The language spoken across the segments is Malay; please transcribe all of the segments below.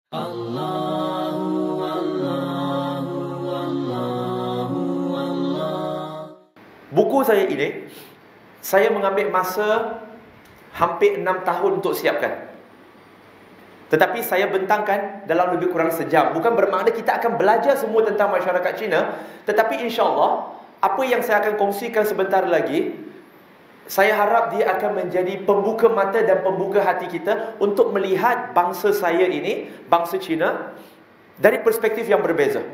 Allahu Allahu Allahu Allah. Buku saya ini, saya mengambil masa hampir 6 tahun untuk siapkan. Tetapi saya bentangkan dalam lebih kurang sejam. Bukan bermakna kita akan belajar semua tentang masyarakat Cina, tetapi insya-Allah apa yang saya akan kongsikan sebentar lagi, saya harap dia akan menjadi pembuka mata dan pembuka hati kita untuk melihat bangsa saya ini, bangsa Cina, dari perspektif yang berbeza.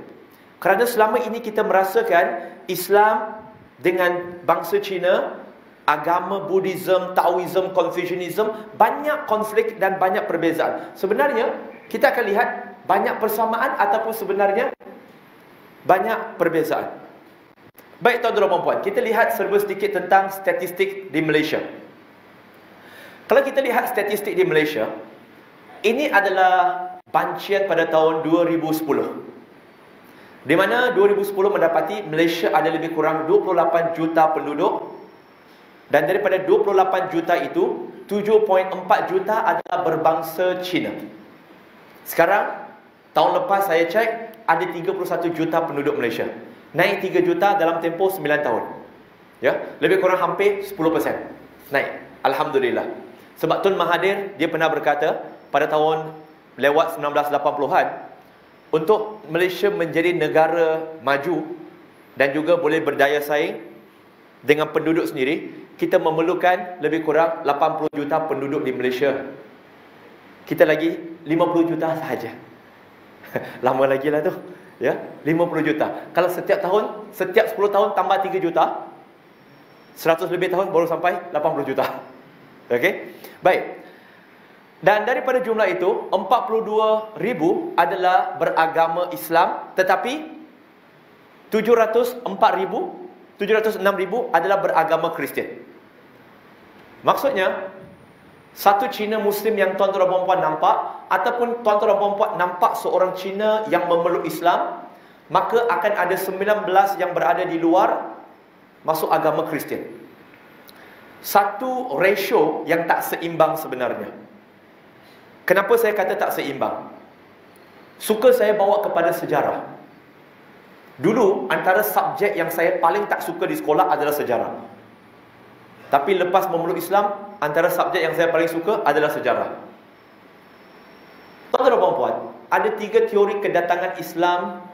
Kerana selama ini kita merasakan Islam dengan bangsa Cina, agama Buddhism, Taoism, Confucianism, banyak konflik dan banyak perbezaan. Sebenarnya kita akan lihat banyak persamaan ataupun sebenarnya banyak perbezaan. Baik tuan-tuan dan puan, kita lihat serba sedikit tentang statistik di Malaysia. Kalau kita lihat statistik di Malaysia, ini adalah bancian pada tahun 2010. Di mana 2010 mendapati Malaysia ada lebih kurang 28 juta penduduk. Dan daripada 28 juta itu, 7.4 juta adalah berbangsa Cina. Sekarang, tahun lepas saya cek, ada 31 juta penduduk Malaysia. Naik 3 juta dalam tempoh 9 tahun. Ya, lebih kurang hampir 10%. Naik. Alhamdulillah. Sebab Tun Mahathir, dia pernah berkata pada tahun lewat 1980-an, untuk Malaysia menjadi negara maju dan juga boleh berdaya saing dengan penduduk sendiri, kita memerlukan lebih kurang 80 juta penduduk di Malaysia. Kita lagi 50 juta sahaja. Lama lagi lah tu. Ya, 50 juta. Kalau setiap tahun, setiap 10 tahun tambah 3 juta, 100 lebih tahun baru sampai 80 juta. Okey? Baik. Dan daripada jumlah itu, 42,000 adalah beragama Islam, tetapi 706,000 adalah beragama Kristian. Maksudnya, satu Cina Muslim yang tuan-tuan dan puan nampak, ataupun tuan-tuan dan puan nampak seorang Cina yang memeluk Islam, maka akan ada 19 yang berada di luar masuk agama Kristian. Satu ratio yang tak seimbang sebenarnya. Kenapa saya kata tak seimbang? Suka saya bawa kepada sejarah. Dulu, antara subjek yang saya paling tak suka di sekolah adalah sejarah. Tapi lepas memeluk Islam, antara subjek yang saya paling suka adalah sejarah. Tuan-tuan dan puan, ada 3 teori kedatangan Islam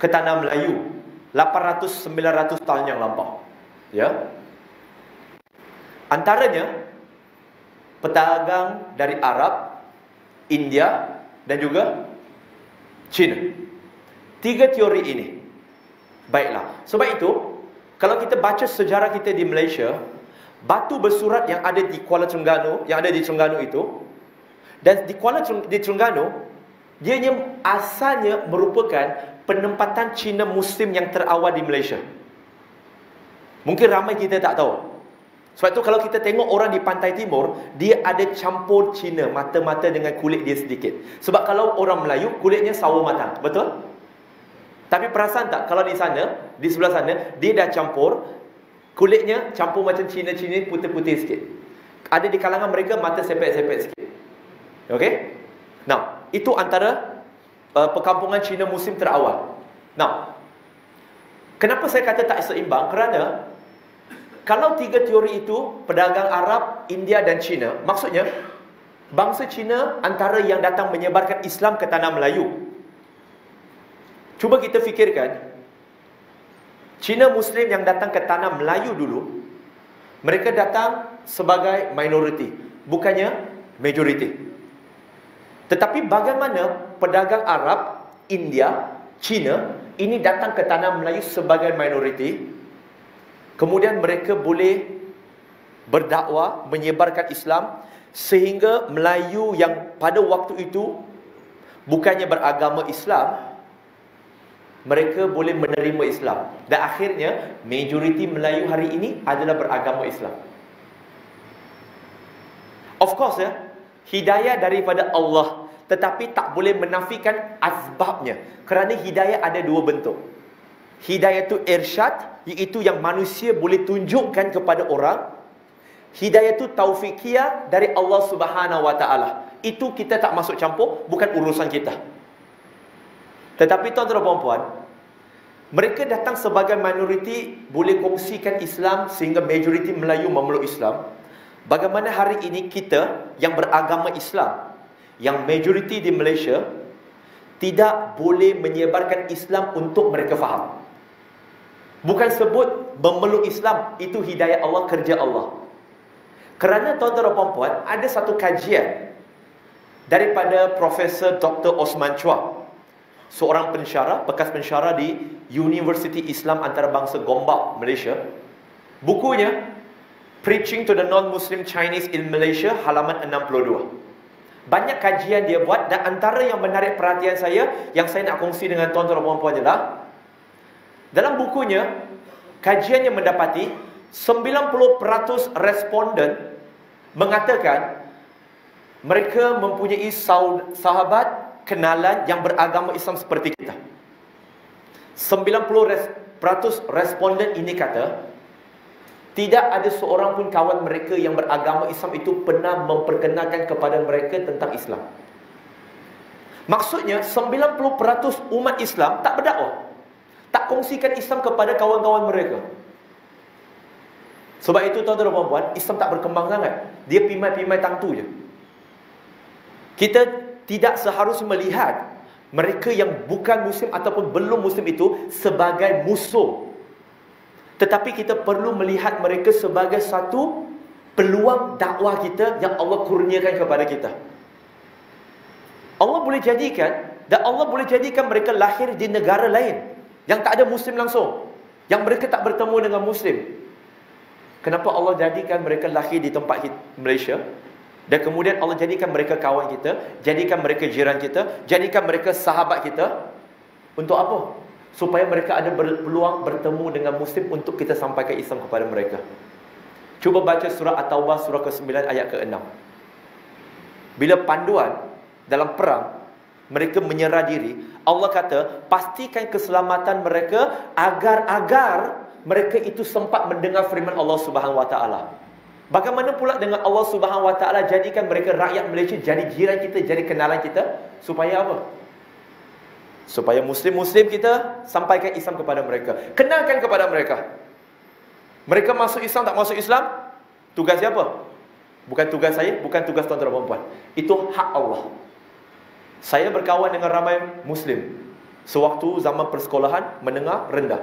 ke tanah Melayu 800-900 tahun yang lampau. Ya. Antaranya pedagang dari Arab, India dan juga China. 3 teori ini. Baiklah. Sebab itu, kalau kita baca sejarah kita di Malaysia, batu bersurat yang ada di Kuala Terengganu, yang ada di Terengganu itu, dan di Terengganu, dia asalnya merupakan penempatan Cina Muslim yang terawal di Malaysia. Mungkin ramai kita tak tahu. Sebab itu kalau kita tengok orang di pantai timur, dia ada campur Cina, mata-mata dengan kulit dia sedikit. Sebab kalau orang Melayu, kulitnya sawo matang. Betul? Tapi perasan tak, kalau di sana, di sebelah sana, dia dah campur, kulitnya campur macam Cina-Cina, putih-putih sikit. Ada di kalangan mereka mata sepet-sepet sikit. Okey? Nah, itu antara perkampungan Cina Muslim terawal. Nah, kenapa saya kata tak seimbang? Kerana kalau 3 teori itu, pedagang Arab, India dan Cina, maksudnya bangsa Cina antara yang datang menyebarkan Islam ke tanah Melayu. Cuba kita fikirkan, Cina Muslim yang datang ke tanah Melayu dulu, mereka datang sebagai minoriti, bukannya majoriti. Tetapi bagaimana pedagang Arab, India, Cina ini datang ke tanah Melayu sebagai minoriti, kemudian mereka boleh berdakwah, menyebarkan Islam, sehingga Melayu yang pada waktu itu bukannya beragama Islam, mereka boleh menerima Islam. Dan akhirnya, majoriti Melayu hari ini adalah beragama Islam. Of course ya, hidayah daripada Allah, tetapi tak boleh menafikan asbabnya. Kerana hidayah ada 2 bentuk. Hidayah itu irsyad, iaitu yang manusia boleh tunjukkan kepada orang. Hidayah itu taufiqiyah dari Allah Subhanahu Wa Taala. itu kita tak masuk campur, bukan urusan kita. Tetapi tuan-tuan dan puan, mereka datang sebagai minoriti, boleh kongsikan Islam sehingga majoriti Melayu memeluk Islam. Bagaimana hari ini kita yang beragama Islam, yang majoriti di Malaysia, tidak boleh menyebarkan Islam untuk mereka faham. Bukan sebut memeluk Islam itu hidayah Allah, kerja Allah. Kerana tuan-tuan dan puan, ada satu kajian daripada Profesor Dr. Osman Chua, seorang pensyarah, bekas pensyarah di Universiti Islam Antarabangsa Gombak, Malaysia. Bukunya Preaching to the Non-Muslim Chinese in Malaysia, halaman 62. Banyak kajian dia buat, dan antara yang menarik perhatian saya, yang saya nak kongsi dengan tuan-tuan dan puan adalah, dalam bukunya, kajiannya mendapati 90% responden mengatakan mereka mempunyai sahabat, kenalan yang beragama Islam seperti kita. 90% responden ini kata, tidak ada seorang pun kawan mereka yang beragama Islam itu pernah memperkenalkan kepada mereka tentang Islam. Maksudnya 90% umat Islam tak berdakwah, tak kongsikan Islam kepada kawan-kawan mereka. Sebab itu tuan-tuan dan puan, Islam tak berkembang sangat. Dia pimai-pimai tangtu je. Kita tidak seharusnya melihat mereka yang bukan Muslim ataupun belum Muslim itu sebagai musuh. Tetapi kita perlu melihat mereka sebagai satu peluang dakwah kita yang Allah kurniakan kepada kita. Allah boleh jadikan, dan Allah boleh jadikan mereka lahir di negara lain yang tak ada Muslim langsung, yang mereka tak bertemu dengan Muslim. Kenapa Allah jadikan mereka lahir di tempat Malaysia, dan kemudian Allah jadikan mereka kawan kita, jadikan mereka jiran kita, jadikan mereka sahabat kita? Untuk apa? Supaya mereka ada peluang bertemu dengan Muslim untuk kita sampaikan Islam kepada mereka. Cuba baca surah At-Taubah surah ke-9 ayat ke-6. Bila panduan dalam perang, mereka menyerah diri, Allah kata, pastikan keselamatan mereka agar mereka itu sempat mendengar firman Allah Subhanahu Wa Taala. Bagaimana pula dengan Allah Subhanahu Wa Taala jadikan mereka rakyat Malaysia jadi jiran kita, jadi kenalan kita, supaya apa? Supaya Muslim-Muslim kita sampaikan Islam kepada mereka, kenalkan kepada mereka. Mereka masuk Islam, tak masuk Islam, tugas siapa? Bukan tugas saya, bukan tugas tuan-tuan dan puan. Itu hak Allah. Saya berkawan dengan ramai Muslim sewaktu zaman persekolahan menengah rendah.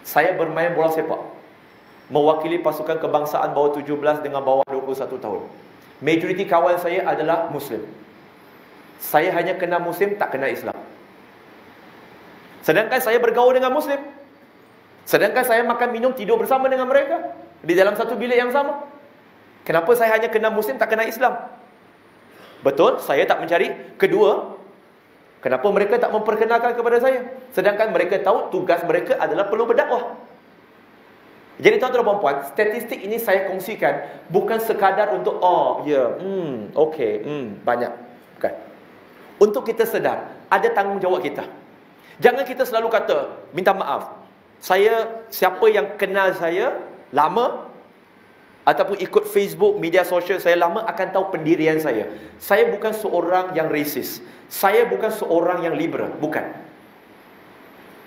Saya bermain bola sepak, mewakili pasukan kebangsaan bawah 17 dengan bawah 21 tahun. Majoriti kawan saya adalah Muslim. Saya hanya kenal Muslim, tak kenal Islam. Sedangkan saya bergaul dengan Muslim. Sedangkan saya makan, minum, tidur bersama dengan mereka di dalam satu bilik yang sama. Kenapa saya hanya kenal Muslim, tak kenal Islam? Betul, saya tak mencari. Kedua, kenapa mereka tak memperkenalkan kepada saya? Sedangkan mereka tahu tugas mereka adalah perlu berdakwah. Jadi tuan-tuan dan puan, statistik ini saya kongsikan bukan sekadar untuk banyak. Bukan. Untuk kita sedar, ada tanggungjawab kita. Jangan kita selalu kata, minta maaf, siapa yang kenal saya lama ataupun ikut Facebook, media sosial saya lama akan tahu pendirian saya. Saya bukan seorang yang racist. Saya bukan seorang yang liberal. Bukan.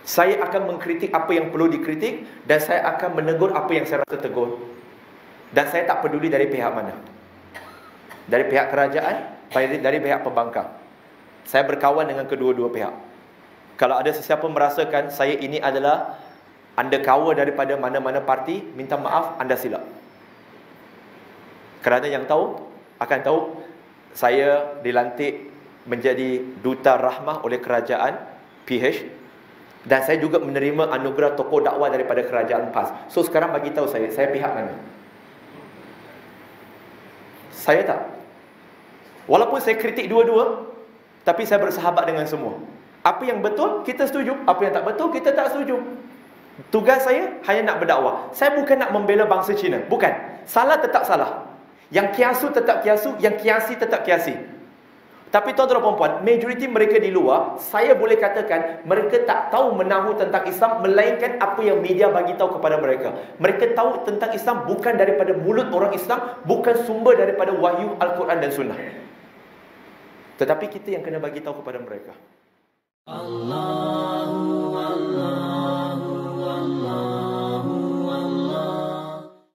Saya akan mengkritik apa yang perlu dikritik, dan saya akan menegur apa yang saya rasa tegur. Dan saya tak peduli dari pihak mana. Dari pihak kerajaan, dari pihak pembangkang. Saya berkawan dengan kedua-dua pihak. Kalau ada sesiapa merasakan saya ini adalah undercover daripada mana-mana parti, minta maaf, anda silap. Kerana yang tahu akan tahu saya dilantik menjadi duta rahmah oleh kerajaan PH, dan saya juga menerima anugerah tokoh dakwah daripada kerajaan PAS. So sekarang bagi tahu saya pihak mana? Saya tak. Walaupun saya kritik dua-dua, tapi saya bersahabat dengan semua. Apa yang betul, kita setuju. Apa yang tak betul, kita tak setuju. Tugas saya hanya nak berdakwah. Saya bukan nak membela bangsa Cina. Bukan. Salah tetap salah. Yang kiasu tetap kiasu, yang kiasi tetap kiasi. Tapi tuan-tuan dan puan, majoriti mereka di luar, saya boleh katakan mereka tak tahu menahu tentang Islam, melainkan apa yang media bagi tahu kepada mereka. Mereka tahu tentang Islam bukan daripada mulut orang Islam, bukan sumber daripada wahyu Al-Quran dan Sunnah. Tetapi kita yang kena bagi tahu kepada mereka. Allah